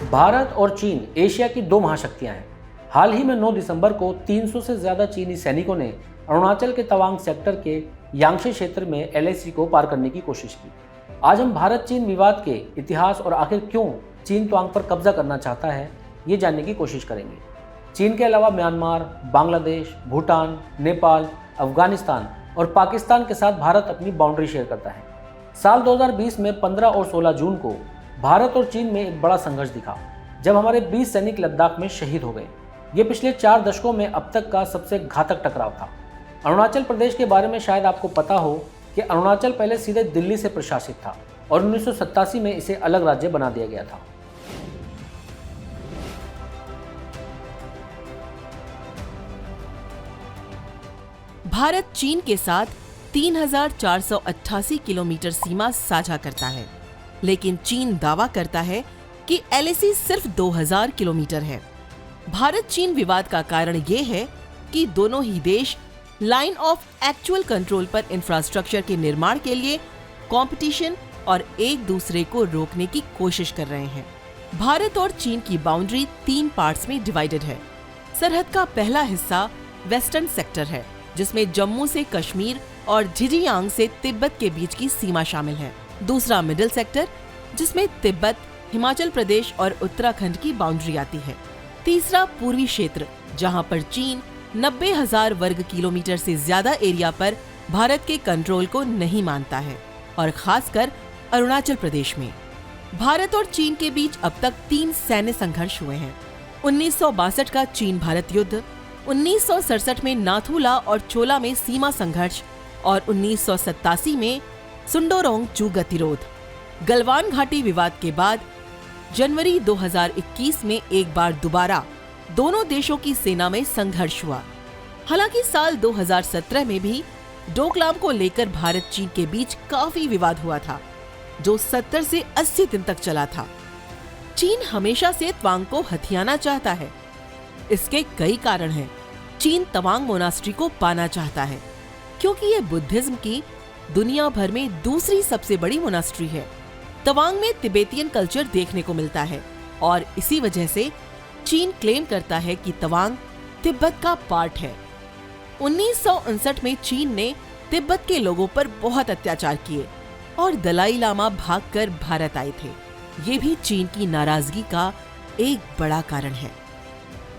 भारत और चीन एशिया की दो महाशक्तियां हैं। हाल ही में 9 दिसंबर को 300 से ज्यादा चीनी सैनिकों ने अरुणाचल के तवांग सेक्टर के यांगशी क्षेत्र में एलएसी को पार करने की कोशिश की। आज हम भारत चीन विवाद के इतिहास और आखिर क्यों चीन तवांग पर कब्जा करना चाहता है, ये जानने की कोशिश करेंगे। चीन के अलावा म्यांमार, बांग्लादेश, भूटान, नेपाल, अफगानिस्तान और पाकिस्तान के साथ भारत अपनी बाउंड्री शेयर करता है। साल 2020 में 15 और 16 जून को भारत और चीन में एक बड़ा संघर्ष दिखा, जब हमारे 20 सैनिक लद्दाख में शहीद हो गए। ये पिछले 4 दशकों में अब तक का सबसे घातक टकराव था। अरुणाचल प्रदेश के बारे में शायद आपको पता हो कि अरुणाचल पहले सीधे दिल्ली से प्रशासित था और 1987 में इसे अलग राज्य बना दिया गया था। भारत चीन के साथ 3,488 किलोमीटर सीमा साझा करता है, लेकिन चीन दावा करता है कि एलएसी सिर्फ 2,000 किलोमीटर है। भारत चीन विवाद का कारण ये है कि दोनों ही देश लाइन ऑफ एक्चुअल कंट्रोल पर इंफ्रास्ट्रक्चर के निर्माण के लिए कंपटीशन और एक दूसरे को रोकने की कोशिश कर रहे हैं। भारत और चीन की बाउंड्री 3 पार्ट्स में डिवाइडेड है। सरहद का पहला हिस्सा वेस्टर्न सेक्टर है, जिसमें जम्मू से कश्मीर और झिंजियांग से तिब्बत के बीच की सीमा शामिल है। दूसरा मिडिल सेक्टर, जिसमें तिब्बत, हिमाचल प्रदेश और उत्तराखंड की बाउंड्री आती है। तीसरा पूर्वी क्षेत्र, जहां पर चीन 90,000 वर्ग किलोमीटर से ज्यादा एरिया पर भारत के कंट्रोल को नहीं मानता है, और खासकर अरुणाचल प्रदेश में। भारत और चीन के बीच अब तक 3 सैन्य संघर्ष हुए हैं। 1962 का चीन भारत युद्ध, 1967 में नाथुला और चोला में सीमा संघर्ष और 1987 में सुंडोरोंग-चू गतिरोध। गलवान घाटी विवाद के बाद जनवरी 2021 में एक बार दोबारा दोनों देशों की सेना में संघर्ष हुआ। हालांकि साल 2017 में भी डोकलाम को लेकर भारत चीन के बीच काफी विवाद हुआ था, जो 70 से 80 दिन तक चला था। चीन हमेशा से तवांग को हथियाना चाहता है। इसके कई कारण हैं। चीन तवांग मोनास्ट्री को पाना चाहता है, क्योंकि ये बुद्धिज्म की दुनिया भर में दूसरी सबसे बड़ी मोनास्ट्री है। तवांग में तिब्बतियन कल्चर देखने को मिलता है, और इसी वजह से चीन क्लेम करता है कि तवांग तिब्बत का पार्ट है। 1959 में चीन ने तिब्बत के लोगों पर बहुत अत्याचार किए और दलाई लामा भागकर भारत आए थे। ये भी चीन की नाराजगी का एक बड़ा कारण है।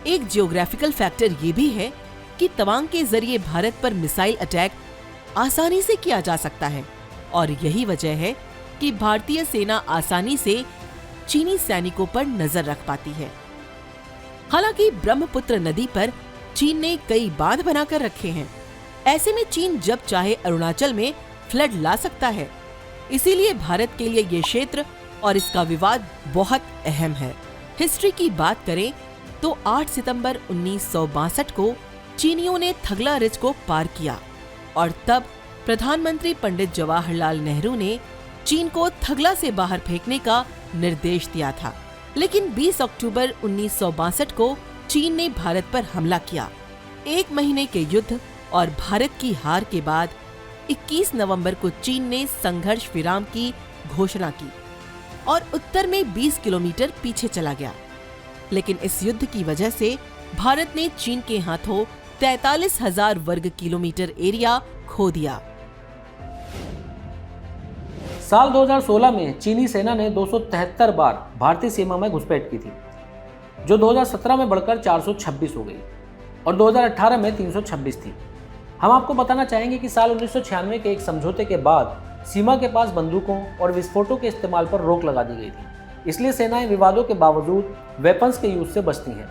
एक जियोग्राफिकल फैक्टर ये भी है कि तवांग के जरिए भारत पर मिसाइल अटैक आसानी से किया जा सकता है, और यही वजह है कि भारतीय सेना आसानी से चीनी सैनिकों पर नजर रख पाती है। हालांकि ब्रह्मपुत्र नदी पर चीन ने कई बांध बनाकर रखे हैं। ऐसे में चीन जब चाहे अरुणाचल में फ्लड ला सकता है। इसीलिए भारत के लिए ये क्षेत्र और इसका विवाद बहुत अहम है। हिस्ट्री की बात करें तो 8 सितंबर 1962 को चीनियों ने थगला रिज को पार किया, और तब प्रधानमंत्री पंडित जवाहरलाल नेहरू ने चीन को थगला से बाहर फेंकने का निर्देश दिया था। लेकिन 20 अक्टूबर 1962 को चीन ने भारत पर हमला किया। 1 महीने के युद्ध और भारत की हार के बाद 21 नवंबर को चीन ने संघर्ष विराम की घोषणा की और उत्तर में 20 किलोमीटर पीछे चला गया। लेकिन इस युद्ध की वजह से भारत ने चीन के हाथों 43,000 वर्ग किलोमीटर एरिया खो दिया। साल 2016 में चीनी सेना ने 273 बार भारतीय सीमा में घुसपैठ की थी, जो 2017 में बढ़कर 426 हो गई और 2018 में 326 थी। हम आपको बताना चाहेंगे कि साल 1996 के एक समझौते के बाद सीमा के पास बंदूकों और विस्फोटों के इस्तेमाल पर रोक लगा दी गई थी। इसलिए सेनाएं विवादों के बावजूद वेपन्स के यूज से बचती हैं।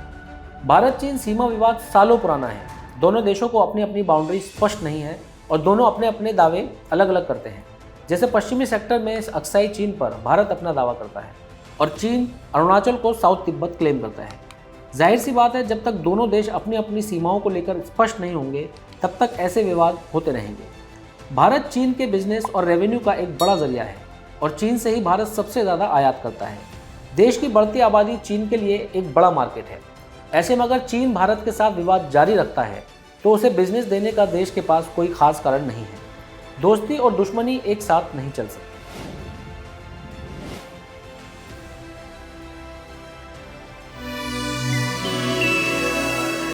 भारत चीन सीमा विवाद सालों पुराना है। दोनों देशों को अपनी अपनी बाउंड्री स्पष्ट नहीं है और दोनों अपने अपने दावे अलग अलग करते हैं। जैसे पश्चिमी सेक्टर में अक्साई चीन पर भारत अपना दावा करता है और चीन अरुणाचल को साउथ तिब्बत क्लेम करता है। जाहिर सी बात है, जब तक दोनों देश अपनी अपनी सीमाओं को लेकर स्पष्ट नहीं होंगे, तब तक ऐसे विवाद होते रहेंगे। भारत चीन के बिजनेस और रेवेन्यू का एक बड़ा जरिया है और चीन से ही भारत सबसे ज़्यादा आयात करता है। देश की बढ़ती आबादी चीन के लिए एक बड़ा मार्केट है। ऐसे में अगर चीन भारत के साथ विवाद जारी रखता है तो उसे बिजनेस देने का देश के पास कोई खास कारण नहीं है। दोस्ती और दुश्मनी एक साथ नहीं चल सकती।